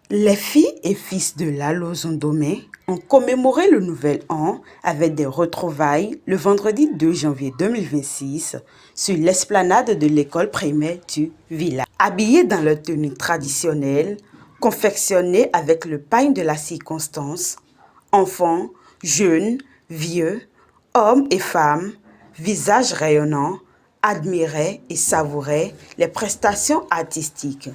Les filles et fils de Lalo Zondomé ont commémoré le nouvel an avec des retrouvailles le vendredi 2 janvier 2026 sur l'esplanade de l'école primaire du village. Habillés dans leur tenue traditionnelle, confectionnée avec le pagne de la circonstance, enfants, jeunes, vieux, hommes et femmes, visages rayonnants, admiraient et savouraient les prestations artistiques.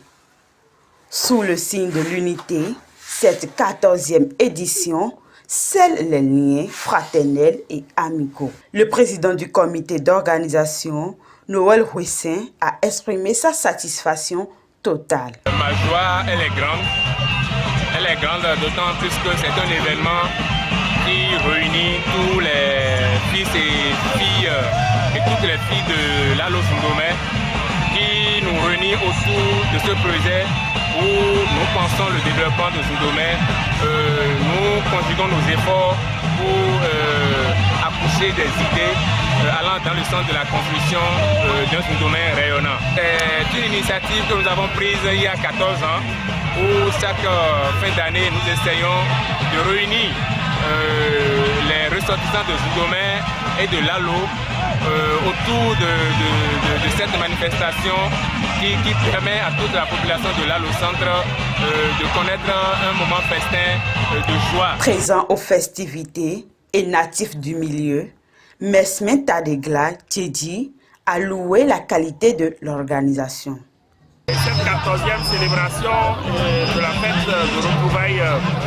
Sous le signe de l'unité, cette 14e édition scelle les liens fraternels et amicaux. Le président du comité d'organisation, Noël Huissin, a exprimé sa satisfaction totale. Ma joie, elle est grande. Elle est grande d'autant plus que c'est un événement qui réunit tous les fils et filles et toutes les filles de Lalo Zondomé, qui nous réunit autour de ce projet où nous pensons le développement de Zondomé. Nous conjuguons nos efforts pour accoucher des idées allant dans le sens de la construction d'un Zondomé rayonnant. C'est une initiative que nous avons prise il y a 14 ans où chaque fin d'année nous essayons de réunir les ressortissants de Zondomé et de Lalo autour de cette manifestation qui permet à toute la population de Lalo Centre de connaître un moment festin de joie. Présent aux festivités et natif du milieu, Mesmin Tadegla Tchedi a loué la qualité de l'organisation. Cette 14e célébration de la fête de retrouvailles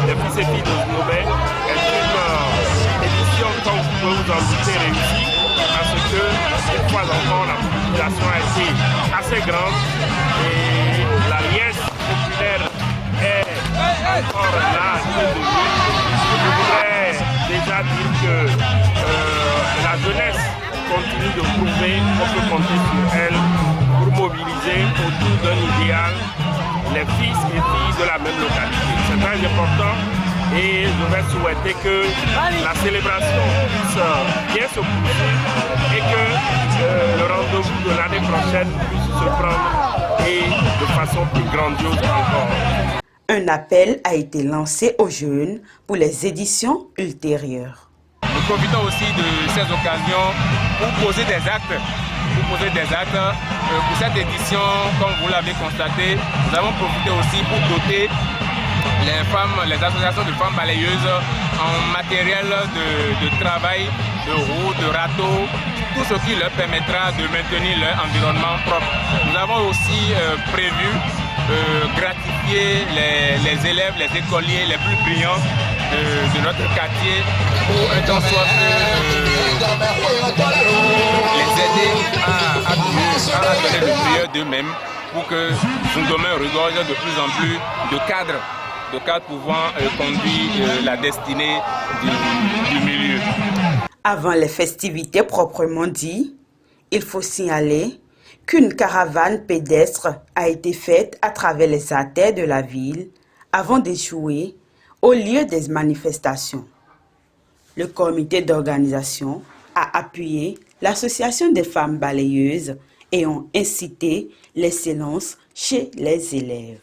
des fils et filles de Zondomé est une édition, comme vous pouvez vous en douter, réussie, parce que cette fois encore la population a été assez grande et la liesse populaire est encore là. Je voudrais déjà dire que la jeunesse continue de prouver qu'on peut compter sur elle pour mobiliser autour d'un idéal les fils et filles de la même localité. C'est très important et je vais souhaiter que la célébration puisse bien se poursuivre et que le rendez-vous de l'année prochaine puisse se prendre et de façon plus grandiose encore. Un appel a été lancé aux jeunes pour les éditions ultérieures. Nous profitons aussi de ces occasions pour poser des actes. Pour cette édition, comme vous l'avez constaté, nous avons profité aussi pour doter les associations de femmes balayeuses en matériel de travail, de roues, de râteaux, tout ce qui leur permettra de maintenir leur environnement propre. Nous avons aussi prévu gratifier les élèves, les écoliers les plus brillants de notre quartier pour un temps soit les aider à donner le meilleur d'eux-mêmes pour que Zondomé regorge de plus en plus de cadres pouvant conduire la destinée du milieu. Avant les festivités proprement dites, il faut signaler qu'une caravane pédestre a été faite à travers les artères de la ville avant d'échouer au lieu des manifestations. Le comité d'organisation a appuyé l'association des femmes balayeuses et ont incité l'excellence chez les élèves.